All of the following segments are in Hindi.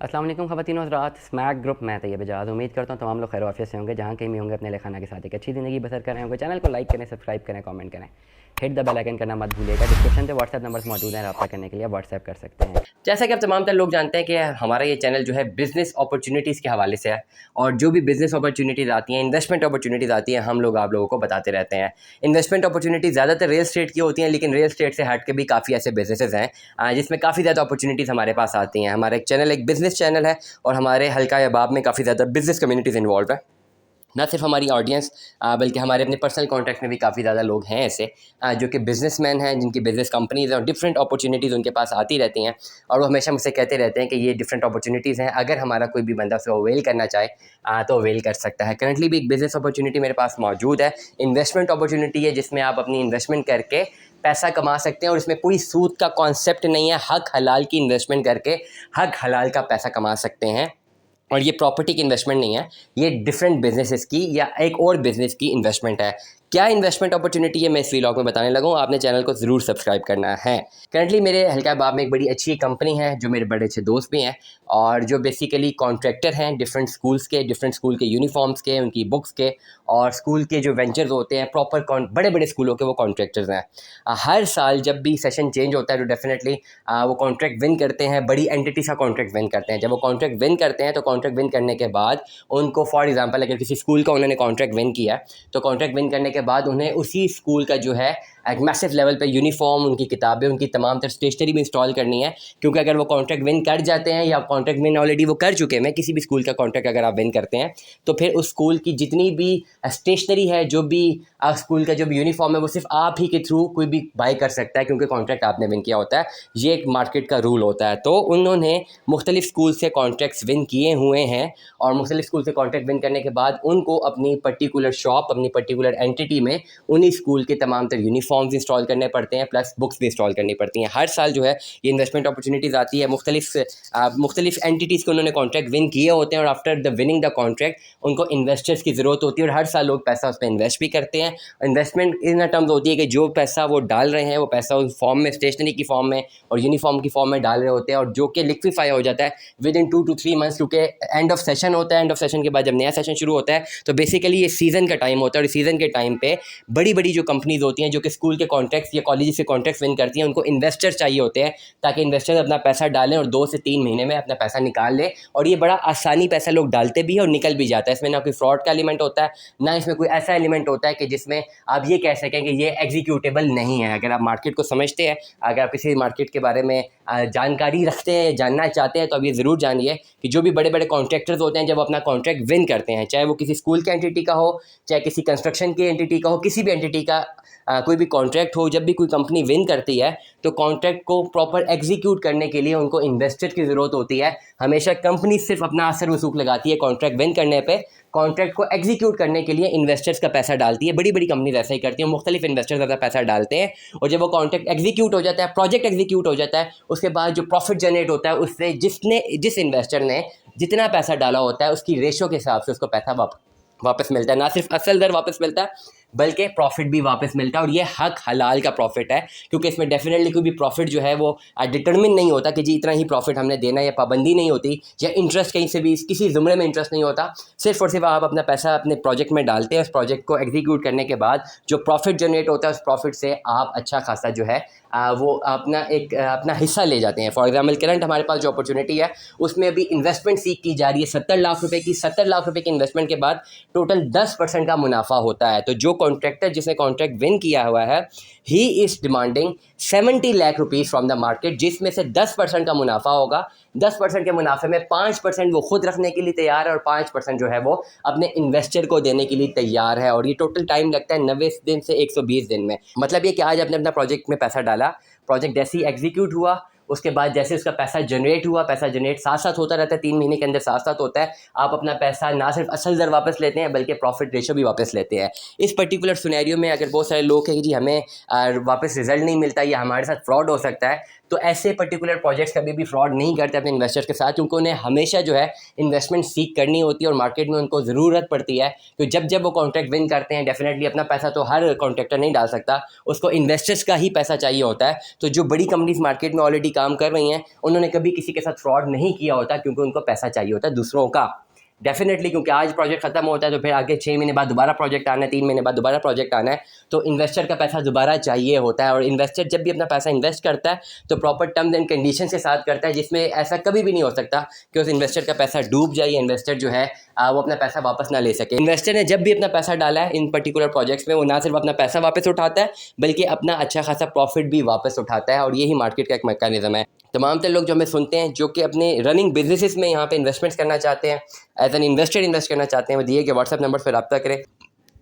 अस्सलाम वालेकुम ख़वातीन और हज़रात, स्मैक ग्रुप मैं तैयब एजाज़। उम्मीद करता हूँ तमाम लोग खैर आफियत से होंगे, जहाँ कहीं भी होंगे अपने खाना के साथ एक अच्छी ज़िंदगी बसर कर रहे होंगे। चैनल को लाइक करें, सब्सक्राइब करें, कमेंट करें, हिट द बेल आइकन करना मत भूलिएगा। डिस्क्रिप्शन पे व्हाट्सएप नंबर्स मौजूद हैं, रब्ता करने के लिए व्हाट्सएप कर सकते हैं। जैसा कि आप तमाम तर लोग जानते हैं कि हमारा ये चैनल जो है बिज़नेस अपॉर्चुनिटीज़ के हवाले से है, और जो भी बिज़नेस अपॉर्चुनिटीज़ आती हैं, इन्वेस्टमेंट अपॉर्चुनिटीज़ आती हैं, हम लोग आप लोगों को बताते रहते हैं। इन्वेस्टमेंट अपॉर्चुनिटीज़ ज़्यादातर रियल स्टेट की होती हैं, लेकिन रियल स्टेट से हट के भी काफ़ी ऐसे बिजनेसेस हैं जिसमें काफ़ी ज़्यादा अपॉर्चुनिटीज़ हमारे पास आती हैं। हमारा एक चैनल एक बिज़नेस चैनल है और हमारे हल्का अहबाब में काफ़ी ज़्यादा बिज़नेस कम्युनिटीज़ इन्वॉल्व है। ना सिर्फ हमारी ऑडियंस बल्कि हमारे अपने पर्सनल कॉन्टैक्ट में भी काफ़ी ज़्यादा लोग हैं ऐसे जो कि बिजनेसमैन हैं, जिनकी बिज़नेस कंपनीज़ हैं और डिफरेंट अपॉर्चुनिटीज़ उनके पास आती रहती हैं, और वो हमेशा मुझसे कहते रहते हैं कि ये डिफरेंट अपॉर्चुनिटीज़ हैं, अगर हमारा कोई भी बंदा उसे अवेल करना चाहे तो अवेल कर सकता है। करंटली भी एक बिज़नेस अपॉर्चुनिटी मेरे पास मौजूद है, इन्वेस्टमेंट अपॉर्चुनिटी है, जिसमें आप अपनी इन्वेस्टमेंट करके पैसा कमा सकते हैं, और इसमें कोई सूद का कॉन्सेप्ट नहीं है। हक हलाल की इन्वेस्टमेंट करके हक हलाल का पैसा कमा सकते हैं, और ये प्रॉपर्टी की इन्वेस्टमेंट नहीं है, ये डिफरेंट बिजनेसेस की या एक और बिजनेस की इन्वेस्टमेंट है। क्या इन्वेस्टमेंट अपॉर्चुनिटी है मैं इस व्लॉग में बताने लगा हूँ, आपने चैनल को ज़रूर सब्सक्राइब करना है। करंटली मेरे हल्का बाब में एक बड़ी अच्छी कंपनी है, जो मेरे बड़े अच्छे दोस्त भी हैं, और जो बेसिकली कॉन्ट्रैक्टर हैं डिफरेंट स्कूल्स के, डिफरेंट स्कूल के यूनिफॉर्म्स के, उनकी बुक्स के, और स्कूल के जो वेंचर्स होते हैं प्रॉपर बड़े बड़े स्कूलों के, वो कॉन्ट्रैक्टर्स हैं। हर साल जब भी सेशन चेंज होता है तो डेफिनेटली वो कॉन्ट्रैक्ट विन करते हैं, बड़ी एंटिटी का कॉन्ट्रैक्ट विन करते हैं। जब वो कॉन्ट्रैक्ट विन करते हैं तो कॉन्ट्रैक्ट विन करने के बाद उनको, फॉर एग्जांपल अगर किसी स्कूल का उन्होंने कॉन्ट्रैक्ट विन किया है, तो कॉन्ट्रैक्ट विन करने के बाद उन्हें उसी स्कूल का जो है एक मैसिव लेवल पे यूनिफॉर्म, उनकी किताबें, उनकी तमाम तर स्टेशनरी भी इंस्टॉल करनी है। क्योंकि अगर वो कॉन्ट्रैक्ट विन कर जाते हैं, या कॉन्ट्रैक्ट विन ऑलरेडी वो कर चुके हैं, किसी भी स्कूल का कॉन्ट्रैक्ट अगर आप विन करते हैं, तो फिर उस स्कूल की जितनी भी स्टेशनरी है, जो भी स्कूल का जो भी यूनिफॉर्म है, वो सिर्फ आप ही के थ्रू कोई भी बाई कर सकता है, क्योंकि कॉन्ट्रैक्ट आपने विन किया होता है। ये एक मार्केट का रूल होता है। तो उन्होंने मुख्तलिफ स्कूल से कॉन्ट्रैक्ट्स विन किए हुए हैं, और मुख्तलिफ स्कूल से कॉन्ट्रैक्ट विन करने के बाद उनको अपनी पर्टिकुलर शॉप, अपनी पर्टिकुलर एंटिटी में उन्हीं स्कूल के तमाम तर यूनिफॉर्म्स इंस्टॉल करने पड़ते हैं, प्लस बुक्स भी इंस्टॉल करनी पड़ती हैं। हर साल जो है ये इन्वेस्टमेंट अपॉर्चुनिटीज़ आती है, मुख्तलिफ एंटिटीज़ के उन्होंने कॉन्ट्रैक्ट विन किए होते हैं, और after the winning the contract उनको इन्वेस्टर्स की ज़रूरत होती है, और हर साल लोग पैसा उस पर इन्वेस्ट भी करते हैं। इन्वेस्टमेंट इन टर्म्स होती है कि जो पैसा वो डाल रहे हैं, वो पैसा उस फॉर्म में, स्टेशनरी की फॉर्म में और यूनिफॉर्म की फॉर्म में डाल रहे होते हैं, और जो कि लिक्विफाई हो जाता है विद इन 2 to 3 मंथ्स, क्योंकि एंड ऑफ सेशन होता है। एंड ऑफ सेशन के बाद जब नया सेशन शुरू होता है, तो बेसिकली ये सीज़न का टाइम होता है, और सीज़न के टाइम पे बड़ी बड़ी जो कंपनीज होती हैं, जो कि स्कूल के कॉन्ट्रैक्ट्स या कॉलेज से कॉन्ट्रैक्ट्स विन करती हैं, उनको इन्वेस्टर चाहिए होते हैं, ताकि इन्वेस्टर्स अपना पैसा डालें और 2 से 3 महीने में अपना पैसा निकाल लें। और ये बड़ा आसानी पैसा लोग डालते भी हैं और निकल भी जाता है। इसमें ना कोई फ्रॉड का एलिमेंट होता है, ना इसमें कोई ऐसा एलिमेंट होता है कि जिसमें आप ये कह सकें कि ये एग्जीक्यूटेबल नहीं है। अगर आप मार्केट को समझते हैं, अगर आप किसी मार्केट के बारे में जानकारी रखते हैं, जानना चाहते हैं, तो आप ये ज़रूर जानिए कि जो भी बड़े बड़े कॉन्ट्रैक्टर्स होते हैं, जब अपना कॉन्ट्रैक्ट विन करते हैं, चाहे वो किसी स्कूल की एंटिटी का हो, चाहे किसी कंस्ट्रक्शन की एंटिटी का हो, किसी भी एंटिटी का कोई भी कॉन्ट्रैक्ट हो, जब भी कोई कंपनी विन करती है, तो कॉन्ट्रैक्ट को प्रॉपर एग्जीक्यूट करने के लिए उनको इन्वेस्टर की ज़रूरत होती है। हमेशा कंपनी सिर्फ अपना असर वसूख लगाती है कॉन्ट्रैक्ट विन करने पे, कॉन्ट्रैक्ट को एग्जीक्यूट करने के लिए इन्वेस्टर्स का पैसा डालती है। बड़ी बड़ी कंपनीज ऐसा ही करती हैं, मुख्तलिफ इन्वेस्टर्स अपना पैसा डालते हैं, और जब वो कॉन्ट्रैक्ट एग्जीक्यूट हो जाता है, प्रोजेक्ट एग्जीक्यूट हो जाता है, उसके बाद जो प्रॉफिट जनरेट होता है, उससे जिस इन्वेस्टर ने जितना पैसा डाला होता है, उसकी रेशो के हिसाब से उसको पैसा वापस मिलता है। ना सिर्फ असल दर वापस मिलता है, बल्कि प्रॉफिट भी वापस मिलता है, और ये हक हलाल का प्रॉफिट है। क्योंकि इसमें डेफिनेटली कोई भी प्रॉफिट जो है वो डिटरमिन नहीं होता कि जी इतना ही प्रॉफिट हमने देना है, या पाबंदी नहीं होती, या इंटरेस्ट कहीं से भी किसी ज़ुमरे में इंटरेस्ट नहीं होता। सिर्फ और सिर्फ आप अपना पैसा अपने प्रोजेक्ट में डालते हैं, उस प्रोजेक्ट को एग्जीक्यूट करने के बाद जो प्रॉफिट जनरेट होता है, उस प्रॉफिट से आप अच्छा खासा जो है वो अपना हिस्सा ले जाते हैं। फॉर एग्जाम्पल करंट हमारे पास जो अपॉर्चुनिटी है, उसमें अभी इन्वेस्टमेंट सीख की जा रही है 70 लाख रुपए की। 70 लाख रुपए की इन्वेस्टमेंट के बाद टोटल 10% का मुनाफा होता है। तो जो कॉन्ट्रैक्टर जिसने कॉन्ट्रैक्ट विन किया हुआ है, he is demanding 70 lakh rupees from the market, जिसमें से 10% का मुनाफा होगा। 10% के मुनाफे में 5% वो खुद रखने के लिए तैयार है, और 5% जो है वो अपने इन्वेस्टर को देने के लिए तैयार है। और ये टोटल टाइम लगता है 90 दिन से 120 दिन में। मतलब ये कि आज आपने अपना प्रोजेक्ट में पैसा डाला, प्रोजेक्ट जैसे ही एग्जीक्यूट हुआ, उसके बाद जैसे उसका पैसा जनरेट हुआ, पैसा जनरेट साथ साथ होता रहता है, 3 महीने के अंदर साथ साथ होता है। आप अपना पैसा ना सिर्फ असल दर वापस लेते हैं, बल्कि प्रॉफिट रेशो भी वापस लेते हैं। इस पर्टिकुलर सिनेरियो में अगर बहुत सारे लोग हैं कि जी हमें वापस रिजल्ट नहीं मिलता, या हमारे साथ फ्रॉड हो सकता है, तो ऐसे पर्टिकुलर प्रोजेक्ट्स कभी भी फ्रॉड नहीं करते अपने इन्वेस्टर्स के साथ, क्योंकि उन्हें हमेशा जो है इन्वेस्टमेंट सीख करनी होती है और मार्केट में उनको ज़रूरत पड़ती है। तो जब वो कॉन्ट्रैक्ट विन करते हैं, डेफिनेटली अपना पैसा तो हर कॉन्ट्रैक्टर नहीं डाल सकता, उसको इन्वेस्टर्स का ही पैसा चाहिए होता है। तो जो बड़ी कंपनीज मार्केट में ऑलरेडी काम कर रही हैं, उन्होंने कभी किसी के साथ फ्रॉड नहीं किया होता, क्योंकि उनको पैसा चाहिए होता है दूसरों का। डेफिनेटली, क्योंकि आज प्रोजेक्ट खत्म होता है तो फिर आगे 6 महीने बाद दोबारा प्रोजेक्ट आना है, 3 महीने बाद दोबारा प्रोजेक्ट आना है, तो इन्वेस्टर का पैसा दोबारा चाहिए होता है। और इन्वेस्टर जब भी अपना पैसा इन्वेस्ट करता है तो प्रॉपर टर्म्स एंड कंडीशंस के साथ करता है, जिसमें ऐसा कभी भी नहीं हो सकता कि उस इन्वेस्टर का पैसा डूब जाए, इन्वेस्टर जो है वो अपना पैसा वापस ना ले सके। इन्वेस्टर ने जब भी अपना पैसा डाला है इन पर्टिकुलर प्रोजेक्ट्स में, वो ना सिर्फ अपना पैसा वापस उठाता है बल्कि अपना अच्छा खासा प्रॉफिट भी वापस उठाता है, और यही मार्केट का एक मैकेनिज्म है। तमाम तरह लोग जो हमें सुनते हैं, जो कि अपने रनिंग बिजनेसेस में यहाँ पे इन्वेस्टमेंट्स करना चाहते हैं, एज एन इन्वेस्टर इन्वेस्ट करना चाहते हैं, वो दिए कि व्हाट्सएप नंबर पर रब्ता करें।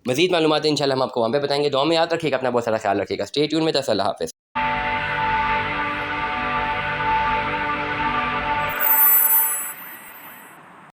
मज़ीद मालूमात इंशाल्लाह हम आपको वहाँ पे बताएंगे। दुआ में याद रखिएगा, अपना बहुत सारा ख्याल रखिएगा। स्टे ट्यून में। अल्लाह हाफ़िज़।